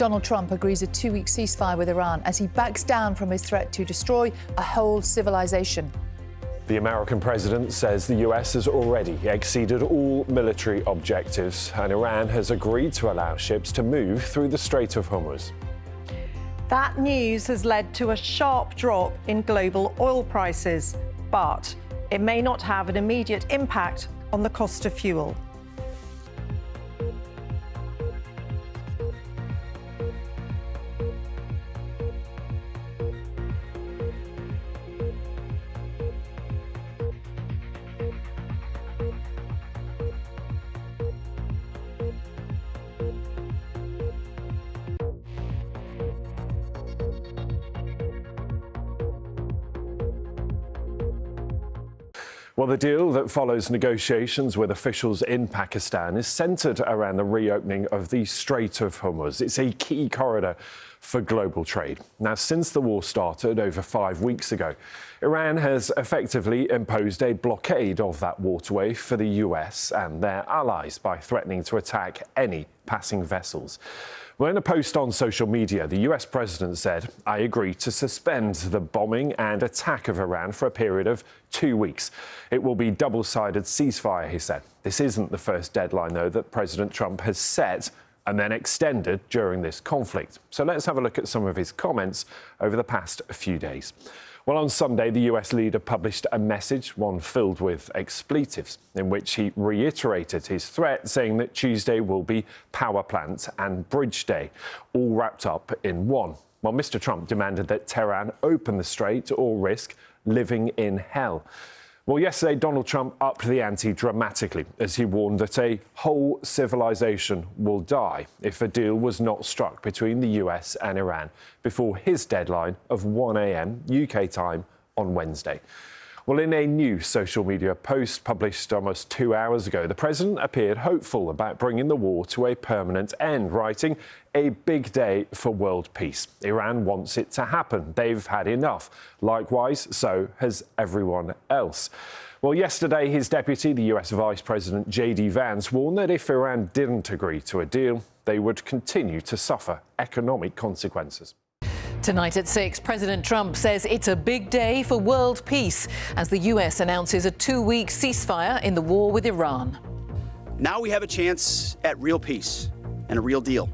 Donald Trump agrees a 2-week ceasefire with Iran as he backs down from his threat to destroy a whole civilization. The American president says the US has already exceeded all military objectives, and Iran has agreed to allow ships to move through the Strait of Hormuz. That news has led to a sharp drop in global oil prices, but it may not have an immediate impact on the cost of fuel. Well, the deal that follows negotiations with officials in Pakistan is centred around the reopening of the Strait of Hormuz. It's a key corridor for global trade. Now, since the war started over 5 weeks ago, Iran has effectively imposed a blockade of that waterway for the US and their allies by threatening to attack any passing vessels. Well, in a post on social media, the US president said, "I agree to suspend the bombing and attack of Iran for a period of 2 weeks. It will be double-sided ceasefire," he said. This isn't the first deadline, though, that President Trump has set and then extended during this conflict. So let's have a look at some of his comments over the past few days. Well, on Sunday, the US leader published a message, one filled with expletives, in which he reiterated his threat, saying that Tuesday will be power plant and bridge day, all wrapped up in one. While Mr. Trump demanded that Tehran open the strait or risk living in hell. Well, yesterday, Donald Trump upped the ante dramatically as he warned that a whole civilization will die if a deal was not struck between the US and Iran before his deadline of 1 a.m. UK time on Wednesday. Well, in a new social media post published almost 2 hours ago, the president appeared hopeful about bringing the war to a permanent end, writing, "A big day for world peace. Iran wants it to happen. They've had enough. Likewise, so has everyone else." Well, yesterday, his deputy, the US Vice President J.D. Vance, warned that if Iran didn't agree to a deal, they would continue to suffer economic consequences. Tonight at 6, President Trump says it's a big day for world peace as the US announces a 2-week ceasefire in the war with Iran. Now we have a chance at real peace and a real deal.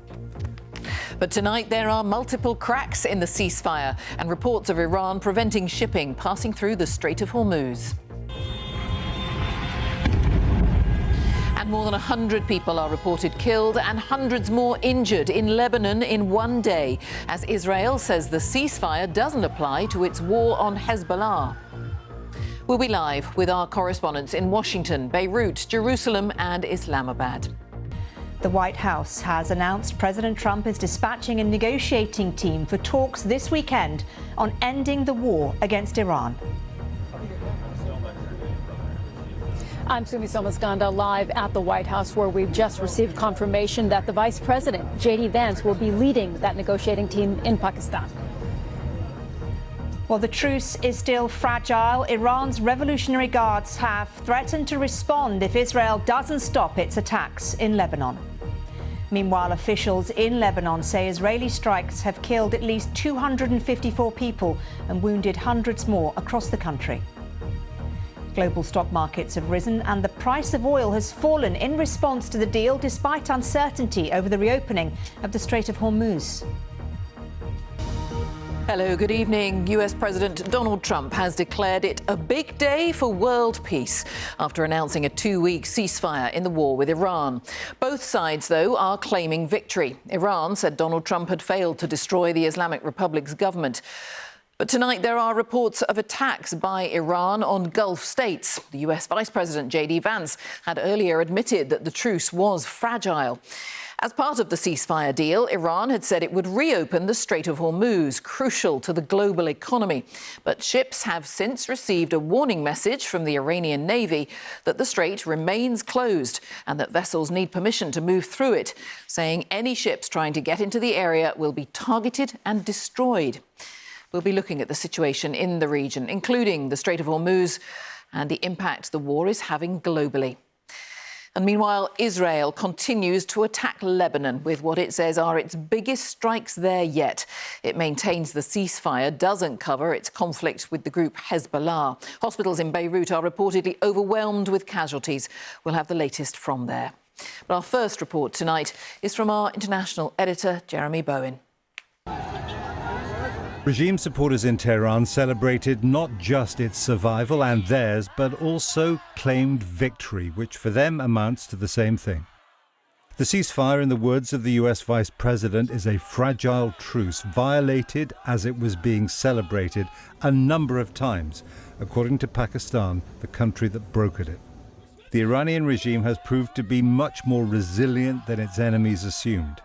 But tonight there are multiple cracks in the ceasefire and reports of Iran preventing shipping passing through the Strait of Hormuz. And more than 100 people are reported killed and hundreds more injured in Lebanon in one day, as Israel says the ceasefire doesn't apply to its war on Hezbollah. We'll be live with our correspondents in Washington, Beirut, Jerusalem and Islamabad. The White House has announced President Trump is dispatching a negotiating team for talks this weekend on ending the war against Iran. I'm Sumi Somaskanda, live at the White House, where we've just received confirmation that the Vice President, J.D. Vance, will be leading that negotiating team in Pakistan. Well, the truce is still fragile. Iran's Revolutionary Guards have threatened to respond if Israel doesn't stop its attacks in Lebanon. Meanwhile, officials in Lebanon say Israeli strikes have killed at least 254 people and wounded hundreds more across the country. Global stock markets have risen and the price of oil has fallen in response to the deal, despite uncertainty over the reopening of the Strait of Hormuz. Hello, good evening. US President Donald Trump has declared it a big day for world peace after announcing a 2-week ceasefire in the war with Iran. Both sides, though, are claiming victory. Iran said Donald Trump had failed to destroy the Islamic Republic's government. But tonight there are reports of attacks by Iran on Gulf states. The US Vice President J.D. Vance had earlier admitted that the truce was fragile. As part of the ceasefire deal, Iran had said it would reopen the Strait of Hormuz, crucial to the global economy. But ships have since received a warning message from the Iranian Navy that the strait remains closed and that vessels need permission to move through it, saying any ships trying to get into the area will be targeted and destroyed. We'll be looking at the situation in the region, including the Strait of Hormuz and the impact the war is having globally. And meanwhile, Israel continues to attack Lebanon with what it says are its biggest strikes there yet. It maintains the ceasefire doesn't cover its conflict with the group Hezbollah. Hospitals in Beirut are reportedly overwhelmed with casualties. We'll have the latest from there. But our first report tonight is from our international editor, Jeremy Bowen. Regime supporters in Tehran celebrated not just its survival and theirs, but also claimed victory, which for them amounts to the same thing. The ceasefire, in the words of the US Vice President, is a fragile truce, violated as it was being celebrated a number of times, according to Pakistan, the country that brokered it. The Iranian regime has proved to be much more resilient than its enemies assumed.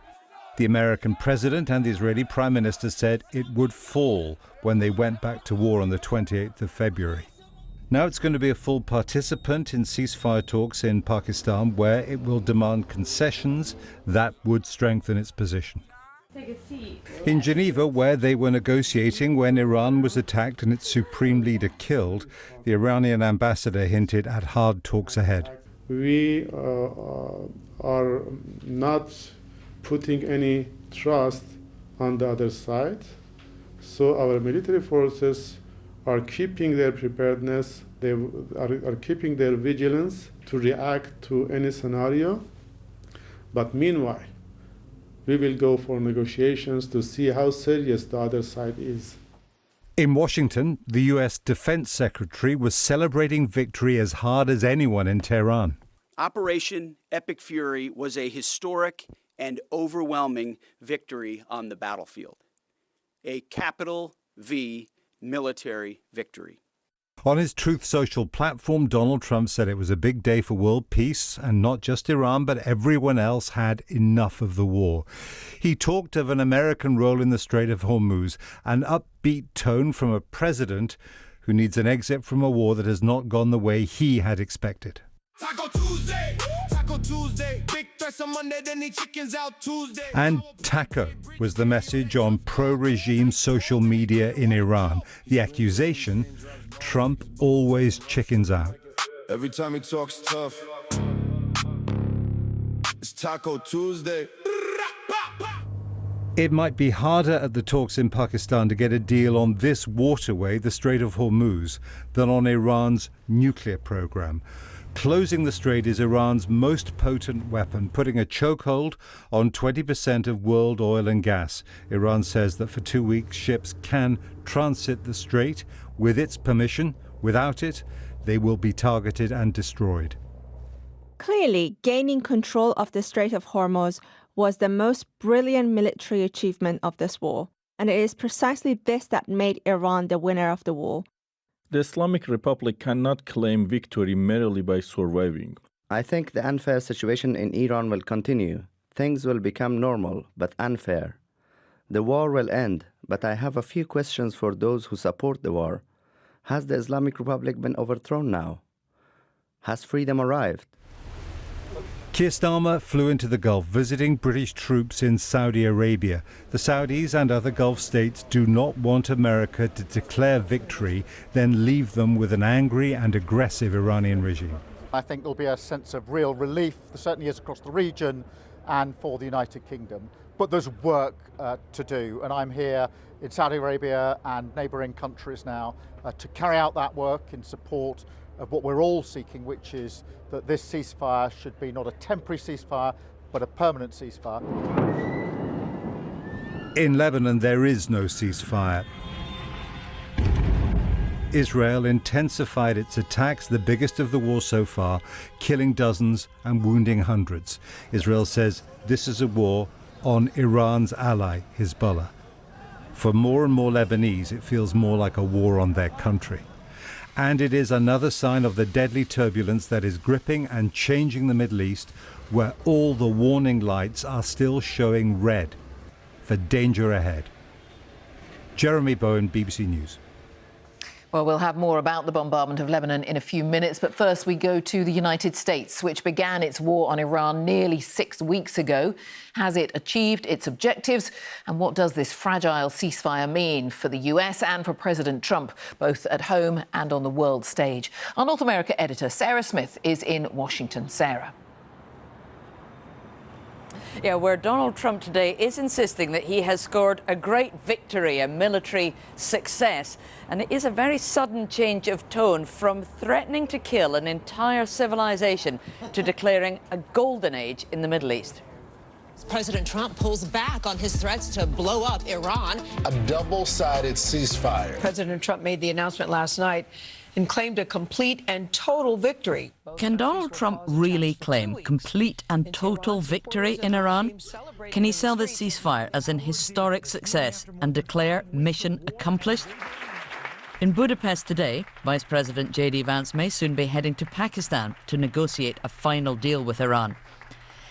The American president and the Israeli prime minister said it would fall when they went back to war on the 28th of February. Now it's going to be a full participant in ceasefire talks in Pakistan, where it will demand concessions that would strengthen its position. In Geneva, where they were negotiating when Iran was attacked and its supreme leader killed, the Iranian ambassador hinted at hard talks ahead. We are not putting any trust on the other side. So our military forces are keeping their preparedness, they are keeping their vigilance to react to any scenario. But meanwhile, we will go for negotiations to see how serious the other side is. In Washington, the U.S. Defense Secretary was celebrating victory as hard as anyone in Tehran. Operation Epic Fury was a historic and overwhelming victory on the battlefield. A capital V military victory. On his Truth Social platform, Donald Trump said it was a big day for world peace, and not just Iran, but everyone else had enough of the war. He talked of an American role in the Strait of Hormuz, an upbeat tone from a president who needs an exit from a war that has not gone the way he had expected. Taco Tuesday, Taco Tuesday, big threats on Monday, then the chickens out Tuesday. And taco was the message on pro-regime social media in Iran. The accusation, Trump always chickens out. Every time he talks tough, it's Taco Tuesday. It might be harder at the talks in Pakistan to get a deal on this waterway, the Strait of Hormuz, than on Iran's nuclear program. Closing the strait is Iran's most potent weapon, putting a chokehold on 20% of world oil and gas. Iran says that for 2 weeks, ships can transit the strait with its permission. Without it, they will be targeted and destroyed. Clearly, gaining control of the Strait of Hormuz was the most brilliant military achievement of this war, and it is precisely this that made Iran the winner of the war. The Islamic Republic cannot claim victory merely by surviving. I think the unfair situation in Iran will continue. Things will become normal, but unfair. The war will end, but I have a few questions for those who support the war. Has the Islamic Republic been overthrown now? Has freedom arrived? Keir Starmer flew into the Gulf, visiting British troops in Saudi Arabia. The Saudis and other Gulf states do not want America to declare victory, then leave them with an angry and aggressive Iranian regime. I think there'll be a sense of real relief, there certainly is across the region and for the United Kingdom. But there's work to do, and I'm here in Saudi Arabia and neighbouring countries now to carry out that work in support of what we're all seeking, which is that this ceasefire should be not a temporary ceasefire, but a permanent ceasefire. In Lebanon, there is no ceasefire. Israel intensified its attacks, the biggest of the war so far, killing dozens and wounding hundreds. Israel says this is a war on Iran's ally, Hezbollah. For more and more Lebanese, it feels more like a war on their country. And it is another sign of the deadly turbulence that is gripping and changing the Middle East, where all the warning lights are still showing red for danger ahead. Jeremy Bowen, BBC News. Well, we'll have more about the bombardment of Lebanon in a few minutes, but first we go to the United States, which began its war on Iran nearly 6 weeks ago. Has it achieved its objectives? And what does this fragile ceasefire mean for the US and for President Trump, both at home and on the world stage? Our North America editor, Sarah Smith, is in Washington. Sarah. Yeah, where Donald Trump today is insisting that he has scored a great victory, a military success. And it is a very sudden change of tone from threatening to kill an entire civilization to declaring a golden age in the Middle East. President Trump pulls back on his threats to blow up Iran. A double-sided ceasefire. President Trump made the announcement last night and claimed a complete and total victory. Can Donald Trump really claim complete and total victory in Iran? Can he sell this ceasefire as an historic success and declare mission accomplished? In Budapest today, Vice President J.D. Vance may soon be heading to Pakistan to negotiate a final deal with Iran.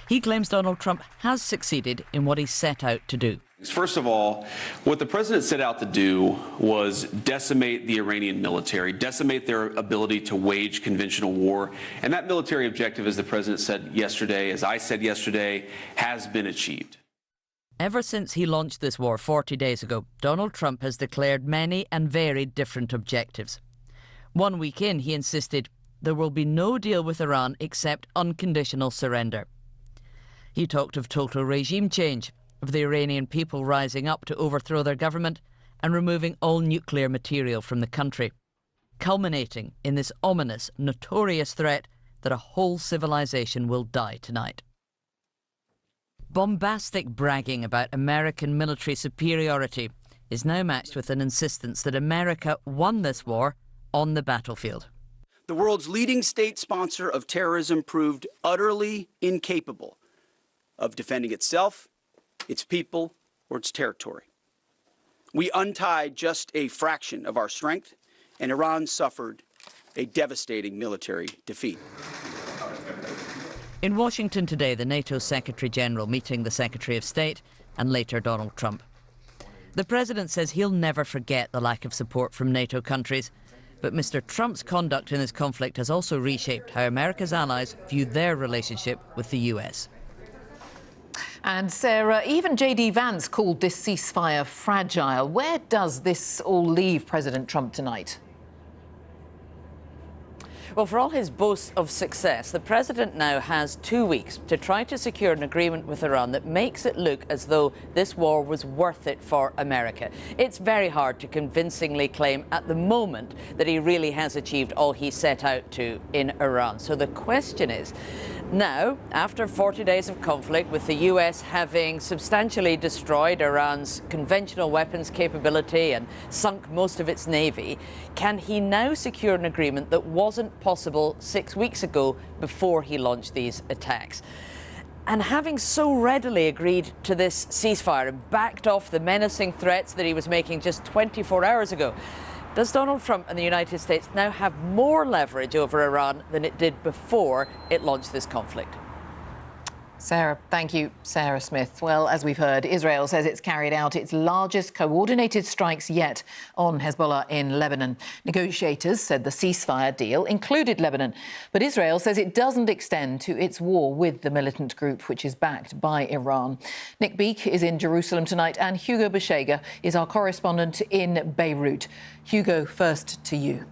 He claims Donald Trump has succeeded in what he set out to do. First of all, what the president set out to do was decimate the Iranian military, decimate their ability to wage conventional war. And that military objective, as the president said yesterday, as I said yesterday, has been achieved. Ever since he launched this war 40 days ago, Donald Trump has declared many and varied different objectives. 1 week in, he insisted there will be no deal with Iran except unconditional surrender. He talked of total regime change, of the Iranian people rising up to overthrow their government and removing all nuclear material from the country, culminating in this ominous, notorious threat that a whole civilization will die tonight. Bombastic bragging about American military superiority is now matched with an insistence that America won this war on the battlefield. The world's leading state sponsor of terrorism proved utterly incapable of defending itself, its people, or its territory. We untied just a fraction of our strength, and Iran suffered a devastating military defeat. In Washington today, the NATO Secretary General meeting the Secretary of State and later Donald Trump. The president says he'll never forget the lack of support from NATO countries, but Mr. Trump's conduct in this conflict has also reshaped how America's allies view their relationship with the US. And Sarah, even J.D. Vance called this ceasefire fragile. Where does this all leave President Trump tonight? Well, for all his boasts of success, the president now has 2 weeks to try to secure an agreement with Iran that makes it look as though this war was worth it for America. It's very hard to convincingly claim at the moment that he really has achieved all he set out to in Iran. So the question is, now, after 40 days of conflict, with the US having substantially destroyed Iran's conventional weapons capability and sunk most of its navy, can he now secure an agreement that wasn't possible 6 weeks ago before he launched these attacks? And having so readily agreed to this ceasefire and backed off the menacing threats that he was making just 24 hours ago, does Donald Trump and the United States now have more leverage over Iran than it did before it launched this conflict? Sarah, thank you, Sarah Smith. Well, as we've heard, Israel says it's carried out its largest coordinated strikes yet on Hezbollah in Lebanon. Negotiators said the ceasefire deal included Lebanon, but Israel says it doesn't extend to its war with the militant group, which is backed by Iran. Nick Beek is in Jerusalem tonight, and Hugo Beshega is our correspondent in Beirut. Hugo, first to you.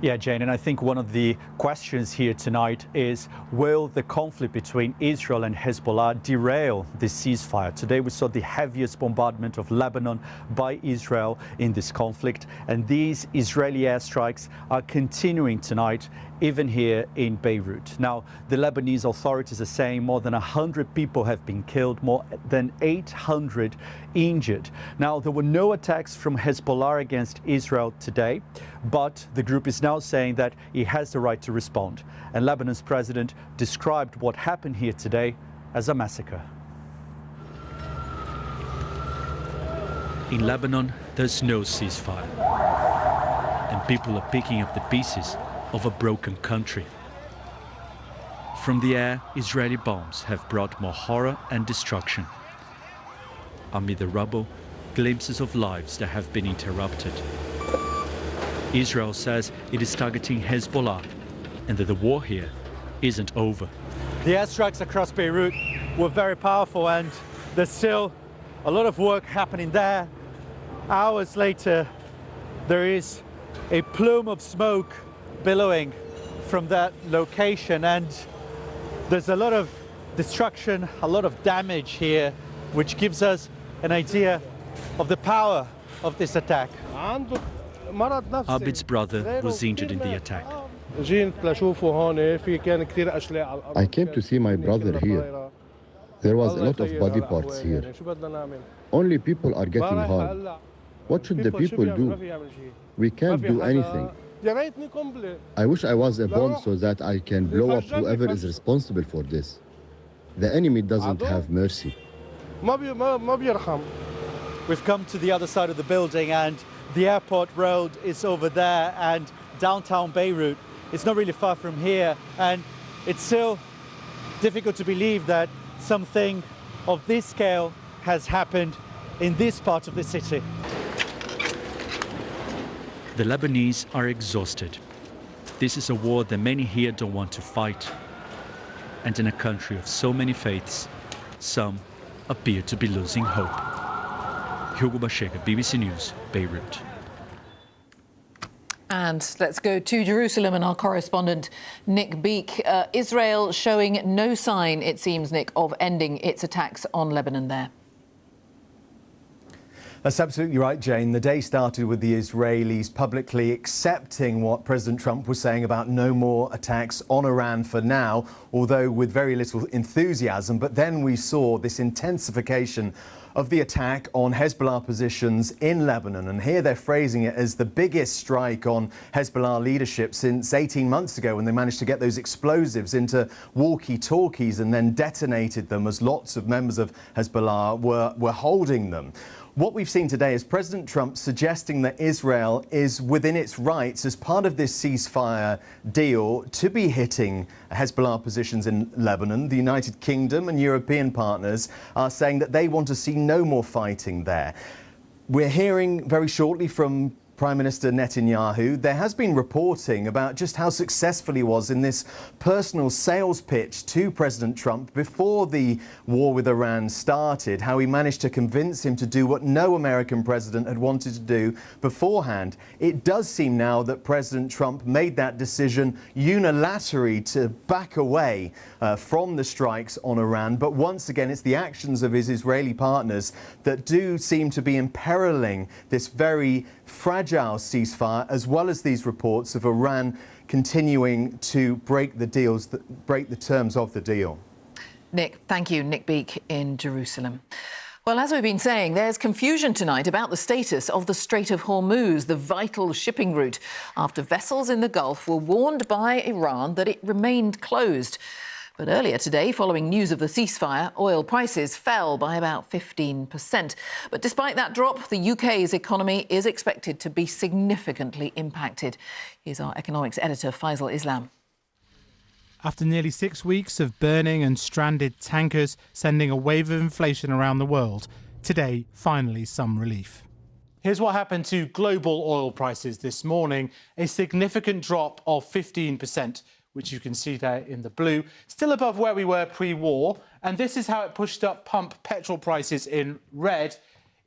Yeah, Jane, and I think one of the questions here tonight is, will the conflict between Israel and Hezbollah derail the ceasefire? Today we saw the heaviest bombardment of Lebanon by Israel in this conflict, and these Israeli airstrikes are continuing tonight, even here in Beirut. Now, the Lebanese authorities are saying more than 100 people have been killed, more than 800 injured. Now, there were no attacks from Hezbollah against Israel today, but the group is now saying that it has the right to respond. And Lebanon's president described what happened here today as a massacre. In Lebanon, there's no ceasefire, and people are picking up the pieces of a broken country. From the air, Israeli bombs have brought more horror and destruction. Amid the rubble, glimpses of lives that have been interrupted. Israel says it is targeting Hezbollah and that the war here isn't over. The airstrikes across Beirut were very powerful, and there's still a lot of work happening there. Hours later, there is a plume of smoke billowing from that location, and There's a lot of destruction, a lot of damage here, which gives us an idea of the power of this attack. Abid's brother was injured in the attack. I came to see my brother here. There was a lot of body parts here. Only people are getting harmed. What should the people do? We can't do anything. I wish I was a bomb so that I can blow up whoever is responsible for this. The enemy doesn't have mercy. We've come to the other side of the building and the airport road is over there and downtown Beirut. It's not really far from here, and it's still difficult to believe that something of this scale has happened in this part of the city. The Lebanese are exhausted. This is a war that many here don't want to fight. And in a country of so many faiths, some appear to be losing hope. Hugo Bashega, BBC News, Beirut. And let's go to Jerusalem and our correspondent Nick Beek. Israel showing no sign, it seems, Nick, of ending its attacks on Lebanon there. That's absolutely right, Jane. The day started with the Israelis publicly accepting what President Trump was saying about no more attacks on Iran for now, although with very little enthusiasm. But then we saw this intensification of the attack on Hezbollah positions in Lebanon. And here they're phrasing it as the biggest strike on Hezbollah leadership since 18 months ago, when they managed to get those explosives into walkie-talkies and then detonated them as lots of members of Hezbollah were holding them. What we've seen today is President Trump suggesting that Israel is within its rights as part of this ceasefire deal to be hitting Hezbollah positions in Lebanon. The United Kingdom and European partners are saying that they want to see no more fighting there. We're hearing very shortly from Prime Minister Netanyahu. There has been reporting about just how successful he was in this personal sales pitch to President Trump before the war with Iran started, how he managed to convince him to do what no American president had wanted to do beforehand. It does seem now that President Trump made that decision unilaterally to back away from the strikes on Iran. But once again, it's the actions of his Israeli partners that do seem to be imperiling this very fragile ceasefire, as well as these reports of Iran continuing to break the terms of the deal. Nick, thank you. Nick Beek in Jerusalem. Well, as we've been saying, there's confusion tonight about the status of the Strait of Hormuz, the vital shipping route, after vessels in the Gulf were warned by Iran that it remained closed. But earlier today, following news of the ceasefire, oil prices fell by about 15%. But despite that drop, the UK's economy is expected to be significantly impacted. Here's our economics editor, Faisal Islam. After nearly 6 weeks of burning and stranded tankers sending a wave of inflation around the world, today, finally, some relief. Here's what happened to global oil prices this morning. A significant drop of 15%. Which you can see there in the blue, still above where we were pre-war. And this is how it pushed up pump petrol prices in red.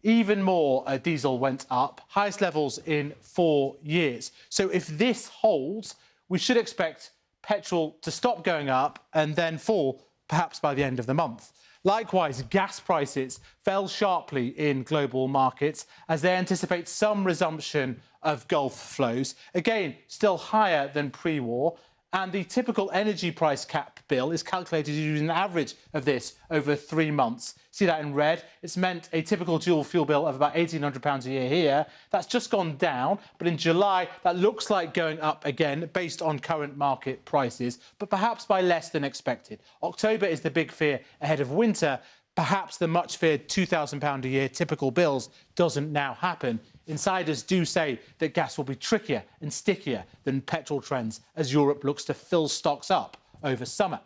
Even more, diesel went up, highest levels in 4 years. So if this holds, we should expect petrol to stop going up and then fall, perhaps by the end of the month. Likewise, gas prices fell sharply in global markets as they anticipate some resumption of Gulf flows. Again, still higher than pre-war. And the typical energy price cap bill is calculated using an average of this over 3 months. See that in red? It's meant a typical dual fuel bill of about £1,800 a year here. That's just gone down, but in July, that looks like going up again based on current market prices, but perhaps by less than expected. October is the big fear ahead of winter. Perhaps the much feared £2,000 a year typical bills doesn't now happen. Insiders do say that gas will be trickier and stickier than petrol trends as Europe looks to fill stocks up over summer.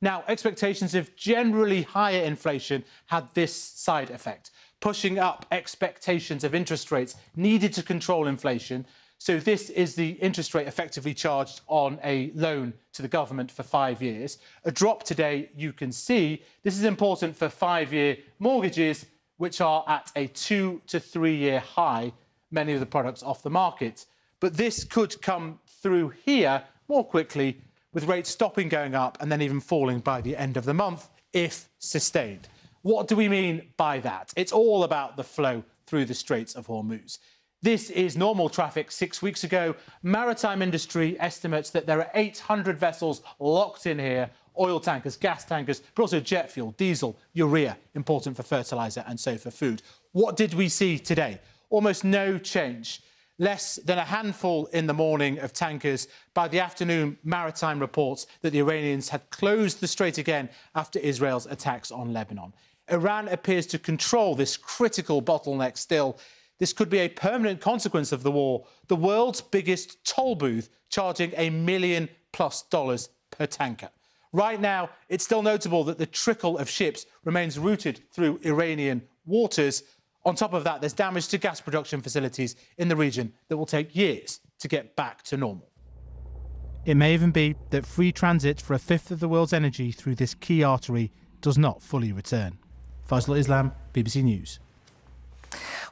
Now, expectations of generally higher inflation had this side effect, pushing up expectations of interest rates needed to control inflation. So this is the interest rate effectively charged on a loan to the government for 5 years. A drop today, you can see. This is important for 5-year mortgages, which are at a 2 to 3 year high, many of the products off the market. But this could come through here more quickly with rates stopping going up and then even falling by the end of the month, if sustained. What do we mean by that? It's all about the flow through the Straits of Hormuz. This is normal traffic 6 weeks ago. Maritime industry estimates that there are 800 vessels locked in here, oil tankers, gas tankers, but also jet fuel, diesel, urea, important for fertiliser and so for food. What did we see today? Almost no change. Less than a handful in the morning of tankers. By the afternoon, maritime reports that the Iranians had closed the strait again after Israel's attacks on Lebanon. Iran appears to control this critical bottleneck still. This could be a permanent consequence of the war. The world's biggest toll booth charging $1 million+ per tanker. Right now, it's still notable that the trickle of ships remains routed through Iranian waters. On top of that, there's damage to gas production facilities in the region that will take years to get back to normal. It may even be that free transit for a fifth of the world's energy through this key artery does not fully return. Faisal Islam, BBC News.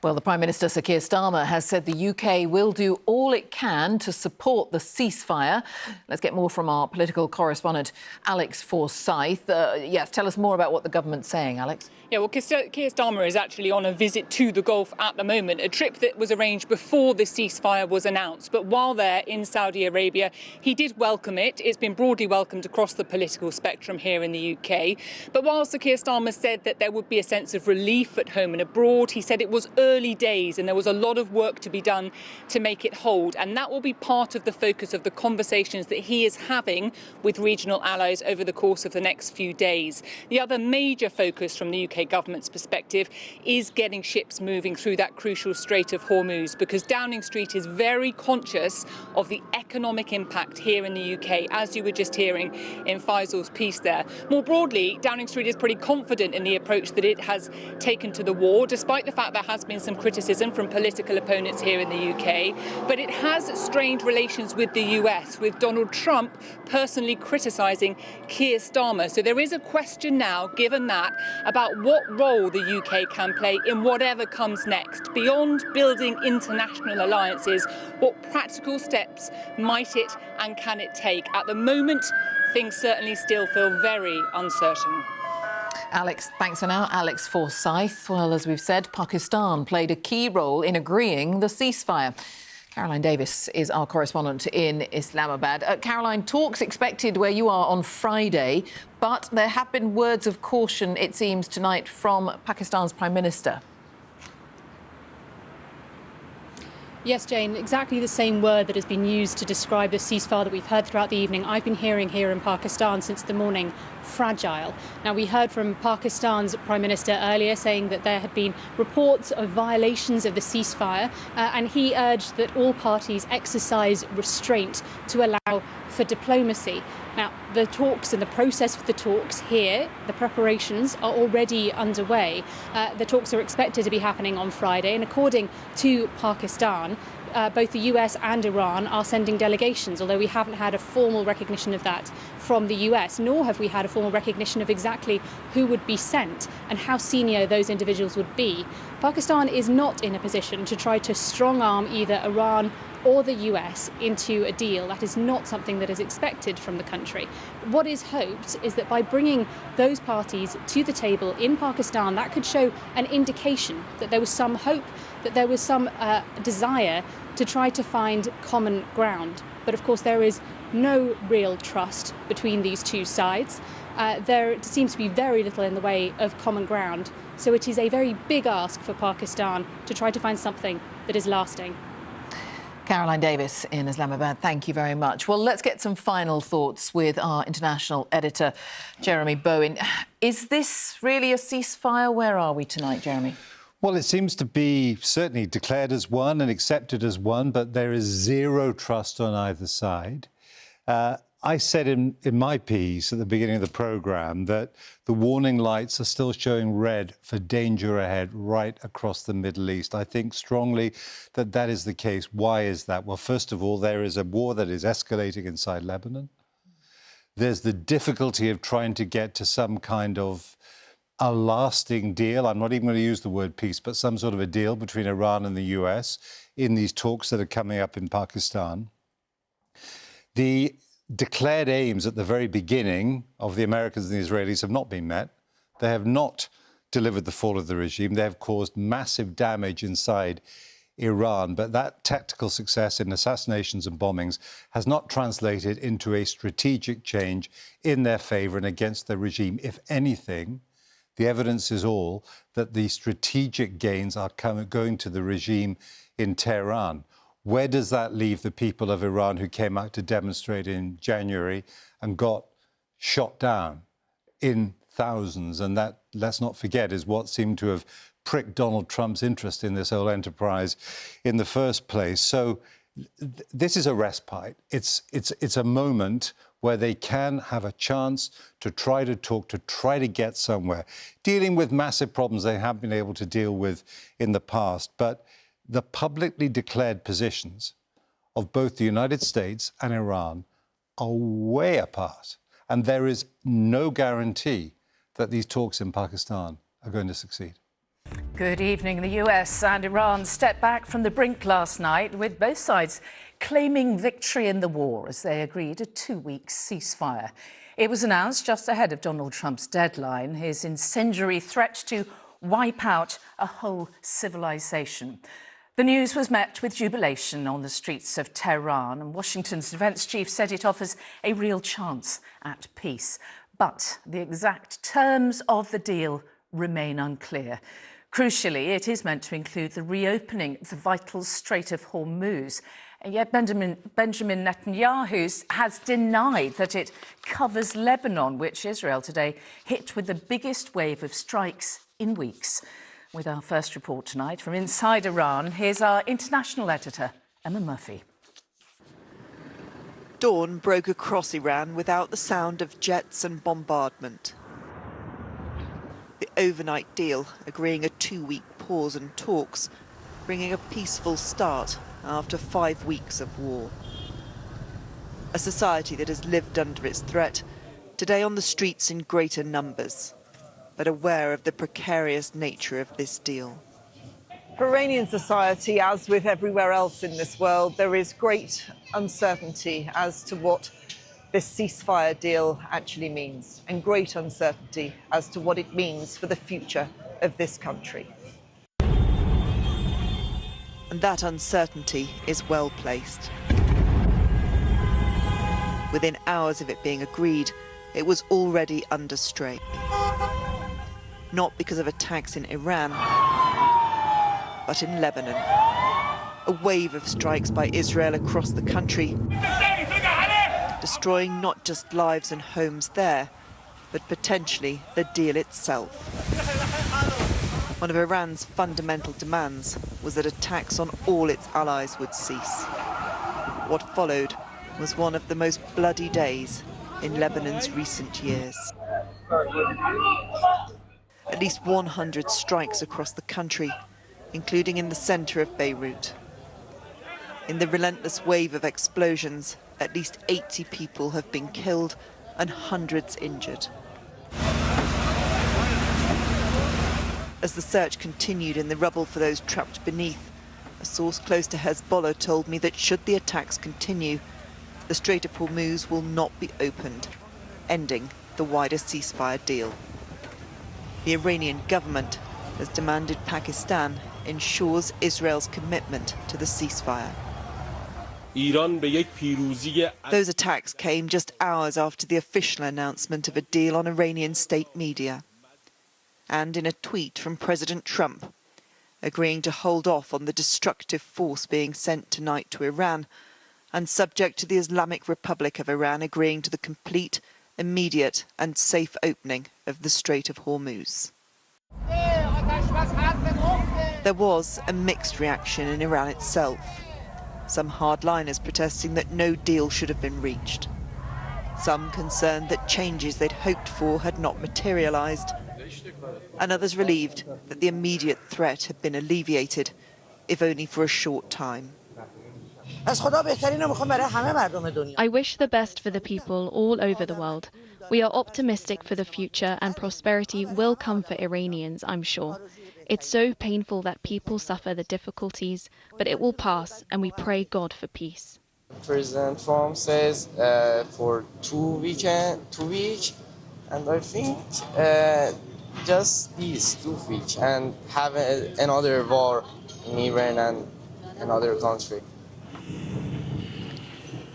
Well, the Prime Minister, Sir Keir Starmer, has said the UK will do all it can to support the ceasefire. Let's get more from our political correspondent, Alex Forsyth. Yes, tell us more about what the government's saying, Alex. Yeah, well, Keir Starmer is actually on a visit to the Gulf at the moment, a trip that was arranged before the ceasefire was announced. But while there in Saudi Arabia, he did welcome it. It's been broadly welcomed across the political spectrum here in the UK. But while Sir Keir Starmer said that there would be a sense of relief at home and abroad, he said it was early days and there was a lot of work to be done to make it hold. And that will be part of the focus of the conversations that he is having with regional allies over the course of the next few days. The other major focus from the UK government's perspective is getting ships moving through that crucial Strait of Hormuz, because Downing Street is very conscious of the economic impact here in the UK, as you were just hearing in Faisal's piece there. More broadly, Downing Street is pretty confident in the approach that it has taken to the war, despite the fact there has been some criticism from political opponents here in the UK. But it has strained relations with the US, with Donald Trump personally criticising Keir Starmer. So there is a question now, given that, about what role the UK can play in whatever comes next. Beyond building international alliances, what practical steps might it and can it take? At the moment, things certainly still feel very uncertain. Alex, thanks for now. Alex Forsyth. Well, as we've said, Pakistan played a key role in agreeing the ceasefire. Caroline Davis is our correspondent in Islamabad. Caroline, talks expected where you are on Friday, but there have been words of caution, it seems, tonight from Pakistan's Prime Minister. Yes, Jane, exactly the same word that has been used to describe the ceasefire that we've heard throughout the evening. I've been hearing here in Pakistan since the morning, fragile. Now, we heard from Pakistan's Prime Minister earlier saying that there had been reports of violations of the ceasefire, and he urged that all parties exercise restraint to allow for diplomacy. Now, the talks and the process for the talks here, the preparations are already underway. The talks are expected to be happening on Friday, and according to Pakistan, both the US and Iran are sending delegations, although we haven't had a formal recognition of that from the US, nor have we had a formal recognition of exactly who would be sent and how senior those individuals would be. Pakistan is not in a position to try to strong-arm either Iran or the US into a deal. That is not something that is expected from the country. What is hoped is that by bringing those parties to the table in Pakistan, that could show an indication that there was some hope, that there was some desire to try to find common ground. But of course, there is no real trust between these two sides. There seems to be very little in the way of common ground. So it is a very big ask for Pakistan to try to find something that is lasting. Caroline Davis in Islamabad, thank you very much. Well, let's get some final thoughts with our international editor, Jeremy Bowen. Is this really a ceasefire? Where are we tonight, Jeremy? Well, it seems to be certainly declared as one and accepted as one, but there is zero trust on either side. I said in my piece at the beginning of the programme that the warning lights are still showing red for danger ahead right across the Middle East. I think strongly that that is the case. Why is that? Well, first of all, there is a war that is escalating inside Lebanon. There's the difficulty of trying to get to some kind of a lasting deal. I'm not even going to use the word peace, but some sort of a deal between Iran and the US in these talks that are coming up in Pakistan. The declared aims at the very beginning of the Americans and the Israelis have not been met. They have not delivered the fall of the regime. They have caused massive damage inside Iran, but that tactical success in assassinations and bombings has not translated into a strategic change in their favour and against the regime. If anything, the evidence is all that the strategic gains are going to the regime in Tehran. Where does that leave the people of Iran who came out to demonstrate in January and got shot down in thousands? And that, let's not forget, is what seemed to have pricked Donald Trump's interest in this whole enterprise in the first place. So this is a respite. It's a moment where they can have a chance to try to talk, to try to get somewhere, dealing with massive problems they haven't been able to deal with in the past. But the publicly declared positions of both the United States and Iran are way apart. And there is no guarantee that these talks in Pakistan are going to succeed. Good evening. The US and Iran stepped back from the brink last night, with both sides claiming victory in the war as they agreed a 2-week ceasefire. It was announced just ahead of Donald Trump's deadline, his incendiary threat to wipe out a whole civilization. The news was met with jubilation on the streets of Tehran, and Washington's defense chief said it offers a real chance at peace. But the exact terms of the deal remain unclear. Crucially, it is meant to include the reopening of the vital Strait of Hormuz. And yet Benjamin Netanyahu has denied that it covers Lebanon, which Israel today hit with the biggest wave of strikes in weeks. With our first report tonight from inside Iran, here's our international editor, Emma Murphy. Dawn broke across Iran without the sound of jets and bombardment. The overnight deal agreeing a 2-week pause in talks, bringing a peaceful start after 5 weeks of war. A society that has lived under its threat, today on the streets in greater numbers, but aware of the precarious nature of this deal. For Iranian society, as with everywhere else in this world, there is great uncertainty as to what this ceasefire deal actually means, and great uncertainty as to what it means for the future of this country. And that uncertainty is well placed. Within hours of it being agreed, it was already under strain. Not because of attacks in Iran, but in Lebanon. A wave of strikes by Israel across the country, destroying not just lives and homes there, but potentially the deal itself. One of Iran's fundamental demands was that attacks on all its allies would cease. What followed was one of the most bloody days in Lebanon's recent years. At least 100 strikes across the country, including in the center of Beirut. In the relentless wave of explosions, at least 80 people have been killed and hundreds injured. As the search continued in the rubble for those trapped beneath, a source close to Hezbollah told me that should the attacks continue, the Strait of Hormuz will not be opened, ending the wider ceasefire deal. The Iranian government has demanded Pakistan ensures Israel's commitment to the ceasefire. Those attacks came just hours after the official announcement of a deal on Iranian state media. And in a tweet from President Trump, agreeing to hold off on the destructive force being sent tonight to Iran, and subject to the Islamic Republic of Iran agreeing to the complete, immediate and safe opening of the Strait of Hormuz. There was a mixed reaction in Iran itself. Some hardliners protesting that no deal should have been reached. Some concerned that changes they'd hoped for had not materialized. And others relieved that the immediate threat had been alleviated, if only for a short time. I wish the best for the people all over the world. We are optimistic for the future, and prosperity will come for Iranians, I'm sure. It's so painful that people suffer the difficulties, but it will pass, and we pray God for peace. President Trump says for 2 weeks, and I think just these 2 weeks, and have another war in Iran and another country.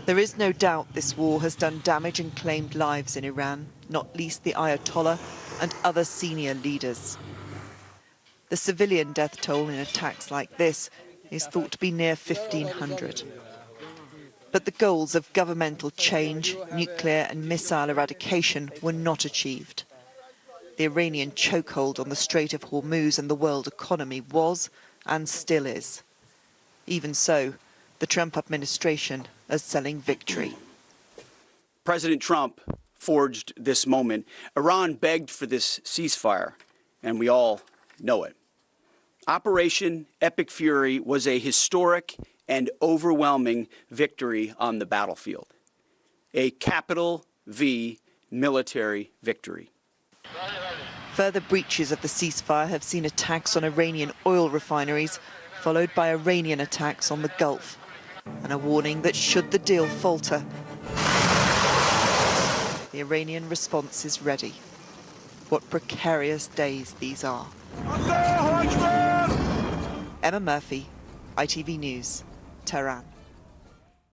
There is no doubt this war has done damage and claimed lives in Iran, not least the Ayatollah and other senior leaders. The civilian death toll in attacks like this is thought to be near 1,500. But the goals of governmental change, nuclear and missile eradication were not achieved. The Iranian chokehold on the Strait of Hormuz and the world economy was and still is. Even so, the Trump administration is selling victory. President Trump forged this moment. Iran begged for this ceasefire, and we all know it. Operation Epic Fury was a historic and overwhelming victory on the battlefield. A capital V military victory. Further breaches of the ceasefire have seen attacks on Iranian oil refineries, followed by Iranian attacks on the Gulf, and a warning that should the deal falter, the Iranian response is ready. What precarious days these are. Emma Murphy, ITV News, Tehran.